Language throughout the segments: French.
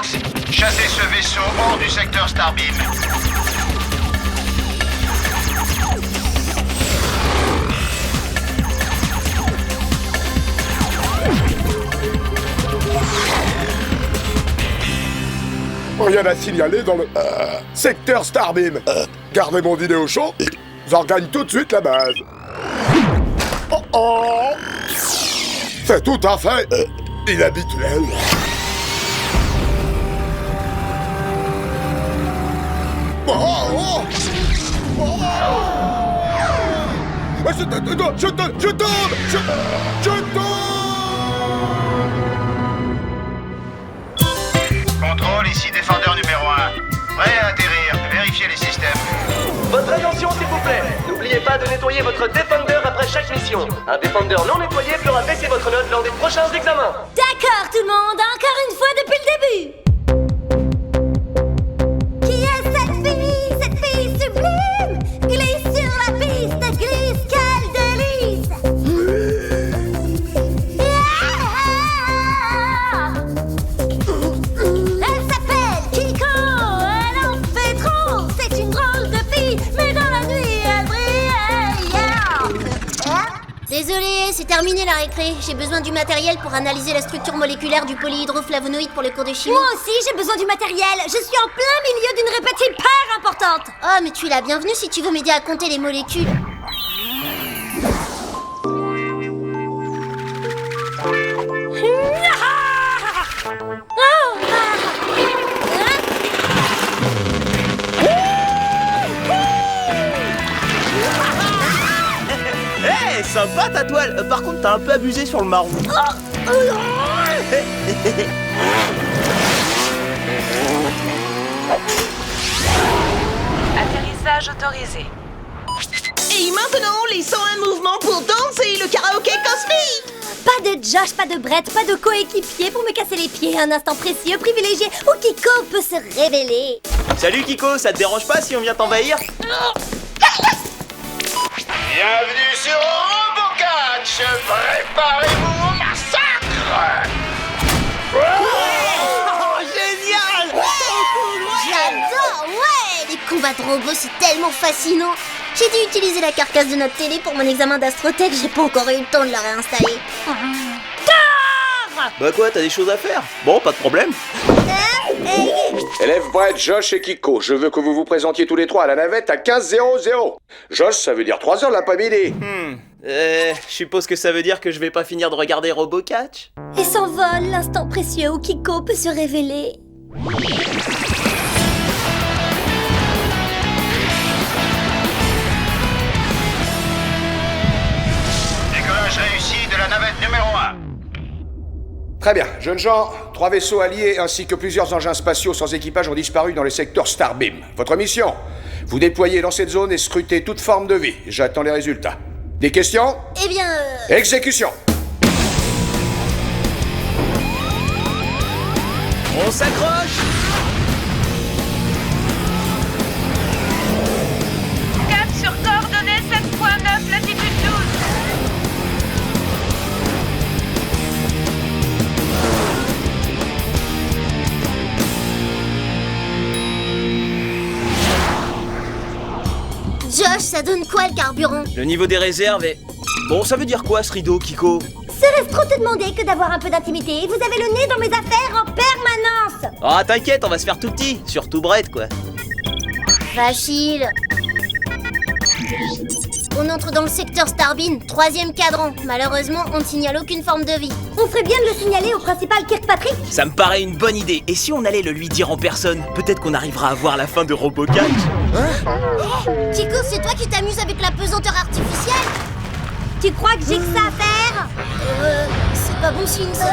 Fox, chassez ce vaisseau hors du secteur Starbeam. Rien à signaler dans le secteur Starbeam. Gardez mon vidéo chaud, j'en regagne tout de suite la base. Oh oh! C'est tout à fait inhabituel. Oh oh! Oh! Je tombe! Contrôle, ici défendeur numéro 1. Prêt à atterrir, vérifiez les systèmes. Votre attention s'il vous plaît. N'oubliez pas de nettoyer votre Defender après chaque mission. Un Defender non nettoyé fera baisser votre note lors des prochains examens. D'accord tout le monde, encore une fois depuis le début. Qui est cette fille sublime? Glisse sur la piste, glisse, quelle délice! Elle s'appelle Kiko, elle en fait trop. C'est une drôle de fille, mais dans la nuit elle brille. Désolée, c'est terminé la récré. J'ai besoin du matériel pour analyser la structure moléculaire du polyhydroflavonoïde pour les cours de chimie. Moi aussi, j'ai besoin du matériel. Je suis en plein milieu d'une répète hyper importante. Oh, mais tu es la bienvenue si tu veux m'aider à compter les molécules. Hey, sympa ta toile. Par contre, t'as un peu abusé sur le marron. Atterrissage autorisé. Et maintenant, laissons un mouvement pour danser le karaoké cosmique. Pas de Josh, pas de Brett, pas de coéquipier pour me casser les pieds. Un instant précieux, privilégié, où Kiko peut se révéler. Salut Kiko, ça te dérange pas si on vient t'envahir? Bienvenue sur RoboCatch. Préparez-vous au massacre. Oh, génial! J'adore, ouais. Les combats de robots, c'est tellement fascinant. J'ai dû utiliser la carcasse de notre télé pour mon examen d'astrotech. J'ai pas encore eu le temps de la réinstaller. Bah quoi, t'as des choses à faire? Bon, pas de problème. Élève Brett, Josh et Kiko, je veux que vous vous présentiez tous les trois à la navette à 15h00. Josh, ça veut dire 3h l'après-midi. Je suppose que ça veut dire que je vais pas finir de regarder RoboCatch. Et s'envole l'instant précieux où Kiko peut se révéler. Décollage réussi de la navette numéro 1. Très bien, jeunes gens, 3 vaisseaux alliés ainsi que plusieurs engins spatiaux sans équipage ont disparu dans le secteur Starbeam. Votre mission? Vous déployez dans cette zone et scrutez toute forme de vie. J'attends les résultats. Des questions? Eh bien... Exécution! On s'accroche! Cap sur coordonnées 7.9, latitude 12. Josh, ça donne quoi le carburant? Le niveau des réserves est... Bon, ça veut dire quoi ce rideau, Kiko? Ça reste trop te demander que d'avoir un peu d'intimité. Vous avez le nez dans mes affaires en permanence. Ah, t'inquiète, on va se faire tout petit. Surtout Brett, quoi. Facile. On entre dans le secteur Starbeam, 3e cadran. Malheureusement, on ne signale aucune forme de vie. On ferait bien de le signaler au principal Kirkpatrick. Ça me paraît une bonne idée. Et si on allait le lui dire en personne? Peut-être qu'on arrivera à voir la fin de RoboCatch. Chico, c'est toi qui t'amuses avec la pesanteur artificielle? Tu crois que j'ai que ça à faire? C'est pas bon signe ça.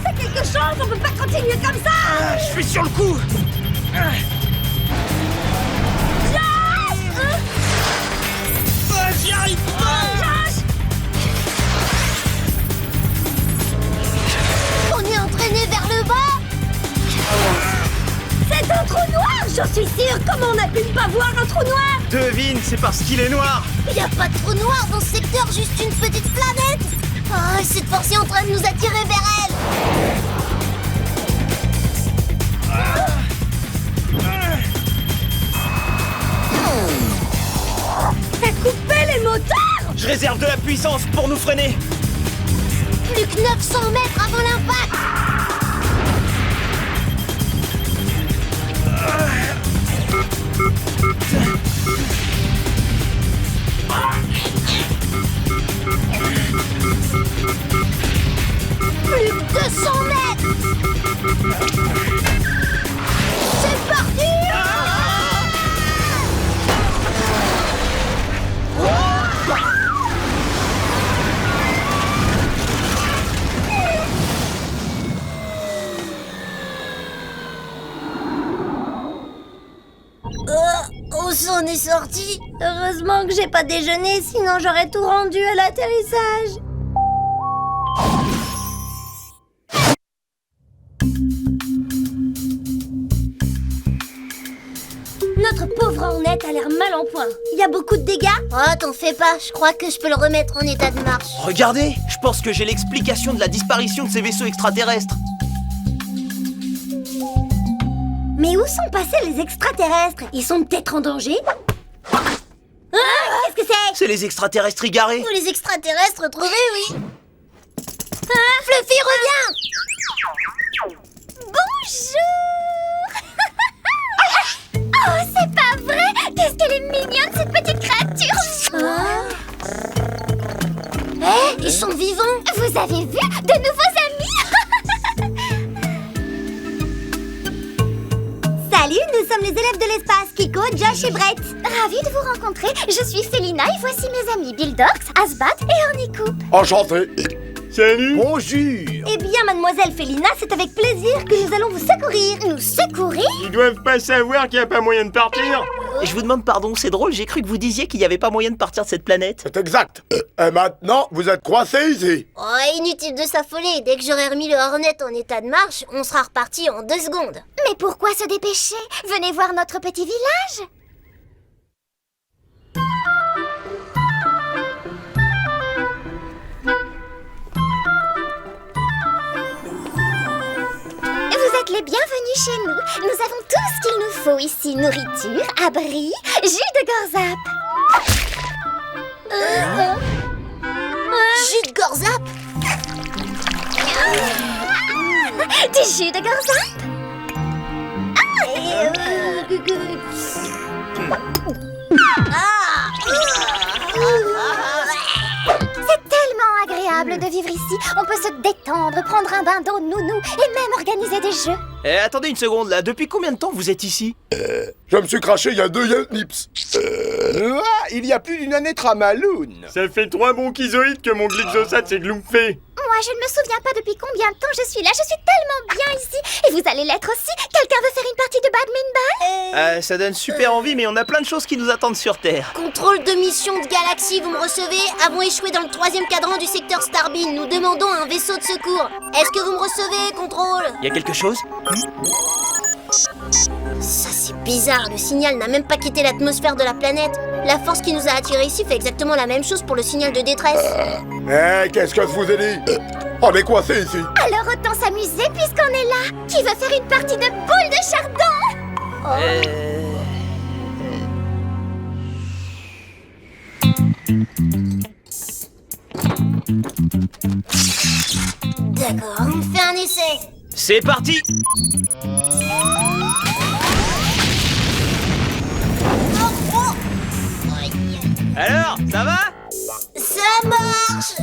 C'est quelque chose, on peut pas continuer comme ça. Je suis sur le coup. J'y arrive pas. On est entraîné vers le bas. C'est un trou noir, j'en suis sûre. Comment on a pu ne pas voir un trou noir? Devine, c'est parce qu'il est noir. Y a pas de trou noir dans ce secteur, juste une petite planète. Oh, cette force est en train de nous attirer vers elle. T'as coupé les moteurs? Je réserve de la puissance pour nous freiner. Plus que 900 mètres avant l'impact. Plus que 200 mètres. C'est parti. On s'en est sorti. Heureusement que j'ai pas déjeuné, sinon j'aurais tout rendu à l'atterrissage. Notre pauvre Hornet a l'air mal en point. Il y a beaucoup de dégâts? Oh, t'en fais pas, je crois que je peux le remettre en état de marche. Regardez, je pense que j'ai l'explication de la disparition de ces vaisseaux extraterrestres. Mais où sont passés les extraterrestres? Ils sont peut-être en danger? Qu'est-ce que c'est? C'est les extraterrestres égarés. Tous les extraterrestres retrouvés, oui. Fluffy, reviens! Bonjour! Oh, c'est pas vrai! Qu'est-ce qu'elle est mignonne, cette petite créature! Ils sont vivants! Vous avez vu? De nouveaux amis! Salut, nous sommes les élèves de l'espace, Kiko, Josh et Brett. Ravie de vous rencontrer. Je suis Félina et voici mes amis Bill Dorks, Asbat et Hornicoop. Enchanté. Salut. Bonjour. Eh bien, mademoiselle Félina, c'est avec plaisir que nous allons vous secourir. Nous secourir? Ils doivent pas savoir qu'il n'y a pas moyen de partir. Et je vous demande pardon, c'est drôle, j'ai cru que vous disiez qu'il n'y avait pas moyen de partir de cette planète. C'est exact. Et maintenant, vous êtes coincés ici. Oh, inutile de s'affoler. Dès que j'aurai remis le Hornet en état de marche, on sera reparti en 2 secondes. Mais pourquoi se dépêcher? Venez voir notre petit village. Vous êtes les bienvenus chez nous. Nous avons tout ce qu'il nous faut ici. Nourriture, abri, jus de Gorzap. Jus de Gorzap? Du jus de Gorzap? C'est tellement agréable de vivre ici. On peut se détendre, prendre un bain d'eau nounou et même organiser des jeux. Eh, attendez une seconde là, depuis combien de temps vous êtes ici? Je me suis craché il y a 2 Yelnips. Il y a plus d'une année Tramaloun. Ça fait 3 bons kizoïdes que mon glyphosate s'est glouffé. Moi, je ne me souviens pas depuis combien de temps je suis là. Je suis tellement bien ici. Et vous allez l'être aussi. Quelqu'un veut faire une partie de badminton? Ça donne super envie, mais on a plein de choses qui nous attendent sur Terre. Contrôle de mission de galaxie, vous me recevez? Avons échoué dans le 3e cadran du secteur Starbin. Nous demandons un vaisseau de secours. Est-ce que vous me recevez, contrôle? Y a quelque chose? Ça, c'est bizarre. Le signal n'a même pas quitté l'atmosphère de la planète. La force qui nous a attirés ici fait exactement la même chose pour le signal de détresse. Qu'est-ce que je vous ai dit? On est coincés ici. Alors autant s'amuser puisqu'on est là. Qui veut faire une partie de boule de chardon? D'accord, on fait un essai. C'est parti! Alors, ça va? Ça marche.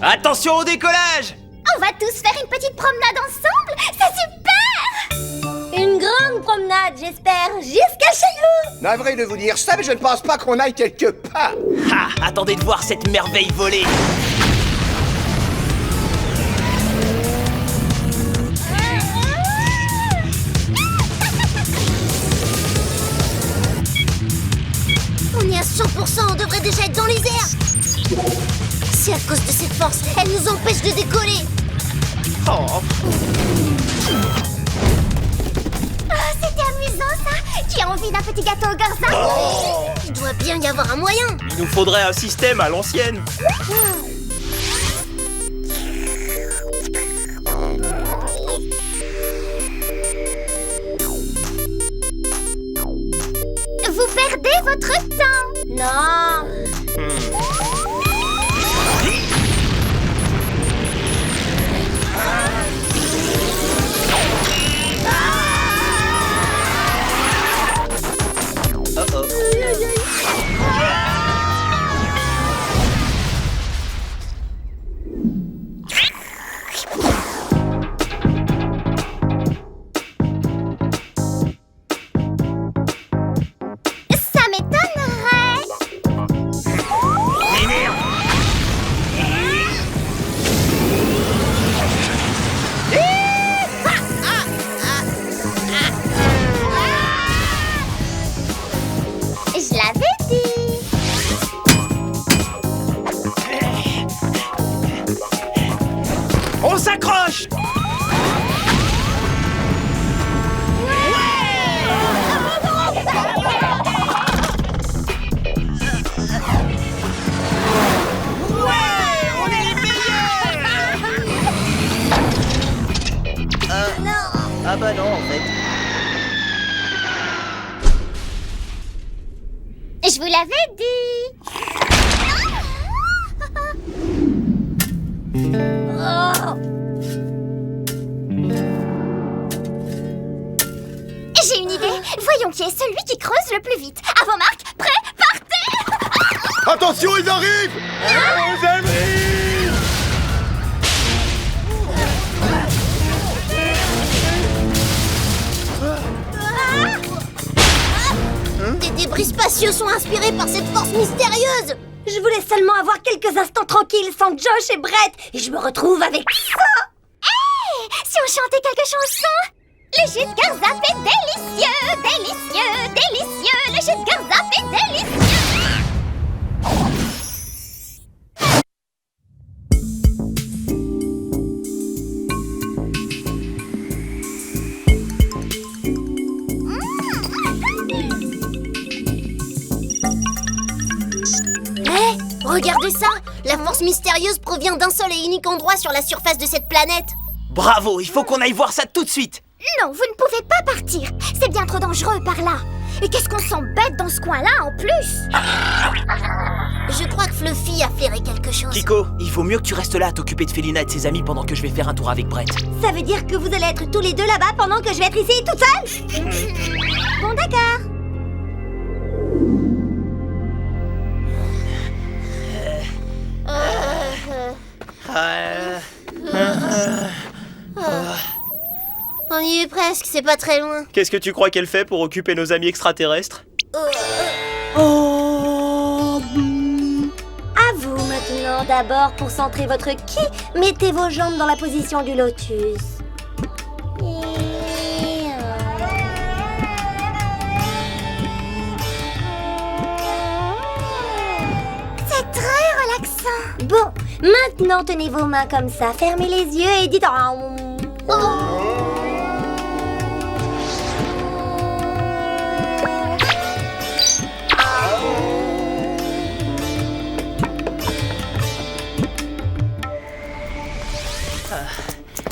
Attention au décollage! On va tous faire une petite promenade ensemble. C'est super. Une grande promenade, j'espère, jusqu'à chez nous. Navré de vous dire ça, mais je ne pense pas qu'on aille quelque part. Ah, attendez de voir cette merveille voler! On est à 100%, on devrait déjà être dans les airs. C'est à cause de cette force, elle nous empêche de décoller. Oh. Ah, au Garza. Il doit bien y avoir un moyen. Il nous faudrait un système à l'ancienne. Vous perdez votre temps. Non. Ça m'étonnerait. Je l'avais dit. On s'accroche. Ah bah non, en fait. Je vous l'avais dit. Oh. J'ai une idée. Voyons qui est celui qui creuse le plus vite. À vos marques, prêts, partez. Attention, ils arrivent! Nos amis! Des débris spatiaux sont inspirés par cette force mystérieuse. Je voulais seulement avoir quelques instants tranquilles sans Josh et Brett, et je me retrouve avec ça. Hey, si on chantait quelque chanson? Le jus de Garza fait délicieux, délicieux, délicieux. Le jus de Garza fait délicieux. Regardez ça! La force mystérieuse provient d'un seul et unique endroit sur la surface de cette planète. Bravo, il faut qu'on aille voir ça tout de suite. Non, vous ne pouvez pas partir. C'est bien trop dangereux par là. Et qu'est-ce qu'on s'embête dans ce coin-là en plus? Je crois que Fluffy a flairé quelque chose. Kiko, il vaut mieux que tu restes là à t'occuper de Félina et de ses amis pendant que je vais faire un tour avec Brett. Ça veut dire que vous allez être tous les deux là-bas pendant que je vais être ici toute seule? Bon, d'accord. On y est presque, c'est pas très loin. Qu'est-ce que tu crois qu'elle fait pour occuper nos amis extraterrestres? À vous maintenant, d'abord pour centrer votre ki, mettez vos jambes dans la position du lotus. C'est très relaxant. Bon, maintenant tenez vos mains comme ça, fermez les yeux et dites...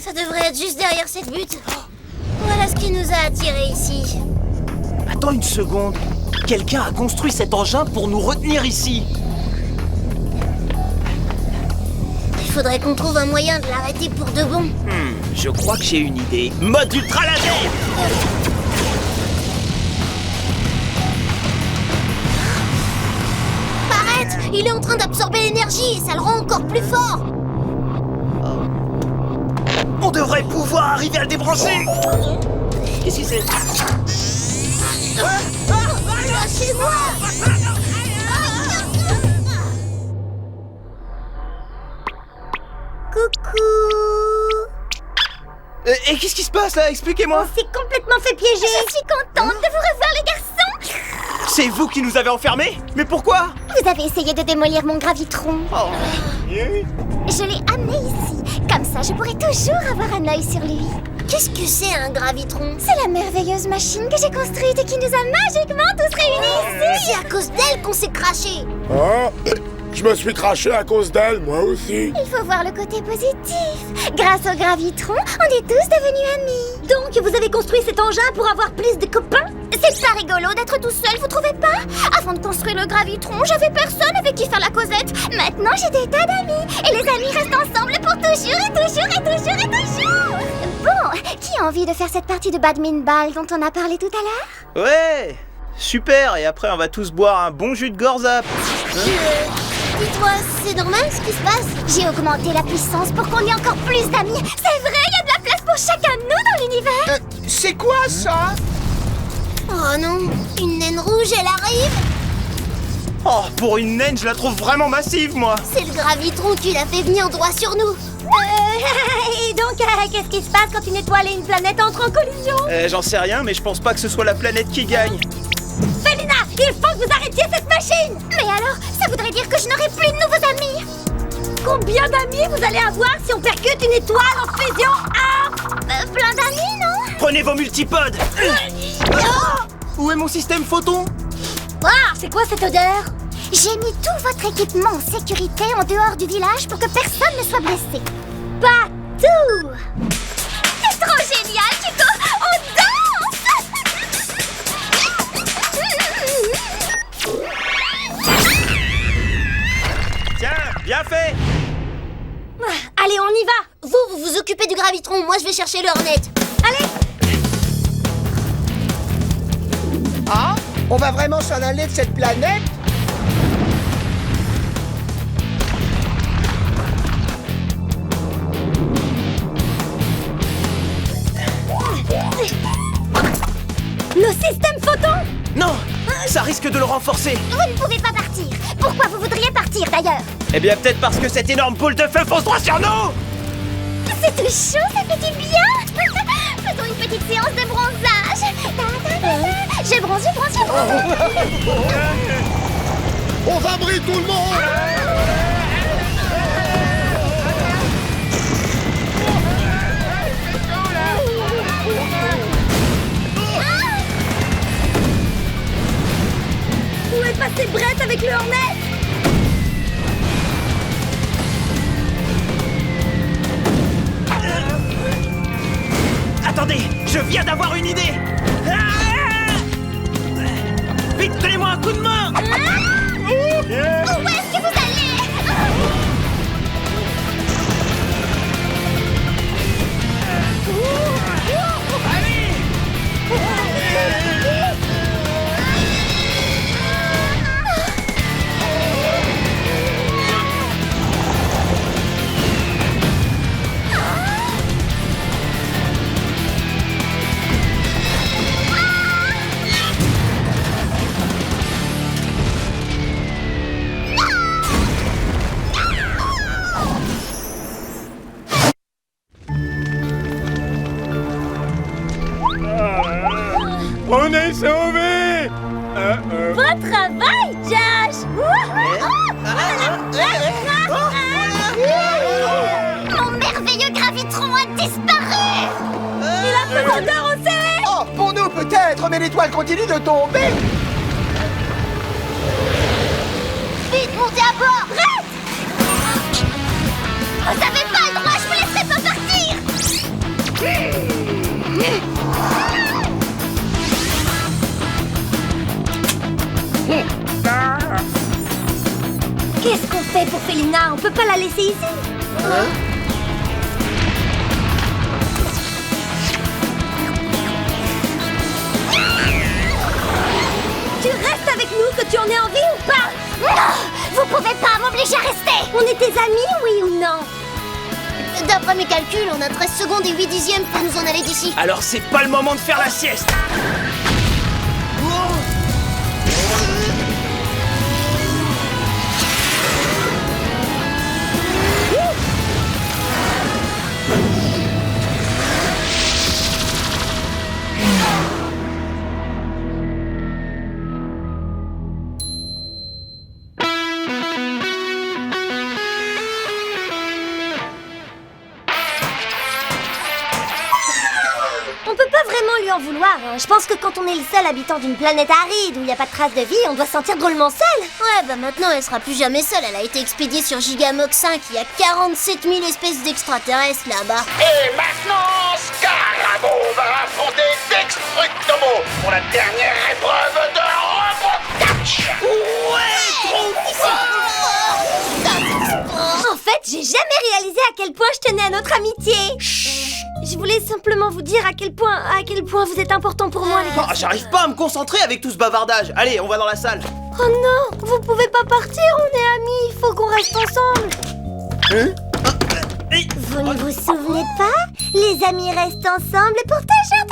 Ça devrait être juste derrière cette butte. Voilà ce qui nous a attirés ici. Attends une seconde. Quelqu'un a construit cet engin pour nous retenir ici. Il faudrait qu'on trouve un moyen de l'arrêter pour de bon. Je crois que j'ai une idée. Mode ultra laser. Arrête! Il est en train d'absorber l'énergie et ça le rend encore plus fort. On devrait pouvoir arriver à le débrancher. Qu'est-ce que c'est? Lâchez-moi! Coucou! Et qu'est-ce qui se passe là? Expliquez-moi. On s'est complètement fait piéger. Je suis contente de vous revoir les garçons. C'est vous qui nous avez enfermés? Mais pourquoi? Vous avez essayé de démolir mon gravitron. Oh. Je l'ai amené ici. Comme ça, je pourrai toujours avoir un œil sur lui. Qu'est-ce que c'est un gravitron? C'est la merveilleuse machine que j'ai construite et qui nous a magiquement tous réunis ici. C'est à cause d'elle qu'on s'est craché. Ah, je me suis craché à cause d'elle, moi aussi. Il faut voir le côté positif. Grâce au gravitron, on est tous devenus amis. Donc, vous avez construit cet engin pour avoir plus de copains? C'est pas rigolo d'être tout seul, vous trouvez pas? Avant de construire le gravitron, j'avais personne avec qui faire la causette. Maintenant, j'ai des tas d'amis. Et les amis restent ensemble pour toujours et toujours et toujours et toujours. Bon, qui a envie de faire cette partie de badminton dont on a parlé tout à l'heure? Ouais, super. Et après, on va tous boire un bon jus de gorzap. Dis-toi, c'est normal ce qui se passe? J'ai augmenté la puissance pour qu'on ait encore plus d'amis. C'est vrai, il y a de la place pour chacun de nous dans l'univers. C'est quoi ça? Oh non, une naine rouge, elle arrive. Oh, pour une naine, je la trouve vraiment massive, moi. C'est le gravitron qui l'a fait venir droit sur nous. Et donc, qu'est-ce qui se passe quand une étoile et une planète entrent en collision? J'en sais rien, mais je pense pas que ce soit la planète qui gagne. Félina, il faut que vous arrêtiez cette machine. Mais alors, ça voudrait dire que je n'aurai plus de nouveaux amis. Combien d'amis vous allez avoir si on percute une étoile en fusion? Plein d'amis, non? Prenez vos multipodes. Où est mon système photon? Ah, c'est quoi cette odeur? J'ai mis tout votre équipement en sécurité en dehors du village pour que personne ne soit blessé. Pas tout! C'est trop génial, Chico! On danse! Tiens, bien fait. Allez, on y va! Vous vous occupez du gravitron, moi je vais chercher le Hornet. Allez! Ah? On va vraiment s'en aller de cette planète? Le système photon! Non, ça risque de le renforcer. Vous ne pouvez pas partir. Pourquoi vous voudriez partir d'ailleurs? Eh bien, peut-être parce que cette énorme boule de feu fonce droit sur nous. C'est tout chaud, ça fait du bien. Faisons une petite séance de bronzage. Je bronze, je bronze, je bronze. On va briller tout le monde. Où est passé Brett avec le Hornet? Attendez, je viens d'avoir une idée. Vite, donnez-moi un coup de main. Où est-ce que vous allez? On est sauvés. Bon travail, Josh! Mon merveilleux gravitron a disparu! Il a plus d'odeur aussi! Oh, pour nous peut-être, mais l'étoile continue de tomber! Vite, montez à bord! Brett! Vous avez pas le droit, je vous laisserai pas partir! Qu'est-ce qu'on fait pour Félina? On peut pas la laisser ici. Tu restes avec nous, que tu en aies envie ou pas? Non! Vous pouvez pas m'obliger à rester! On est tes amis, oui ou non? D'après mes calculs, on a 13 secondes et 8 dixièmes pour nous en aller d'ici. Alors c'est pas le moment de faire la sieste. vraiment lui en vouloir. Hein. Je pense que quand on est le seul habitant d'une planète aride où il n'y a pas de trace de vie, on doit se sentir drôlement seul. Ouais, bah maintenant elle sera plus jamais seule. Elle a été expédiée sur Gigamox 5. Il y a 47 000 espèces d'extraterrestres là-bas. Et maintenant, Scarabo va affronter Dextructomo pour la dernière épreuve de Robot Catch. En fait, j'ai jamais réalisé à quel point je tenais à notre amitié. Je voulais simplement vous dire à quel point vous êtes important pour moi, les gars. Ah, j'arrive pas à me concentrer avec tout ce bavardage. Allez, on va dans la salle. Oh non, vous pouvez pas partir, on est amis, il faut qu'on reste ensemble. Vous ne vous souvenez pas? Les amis restent ensemble pour toujours.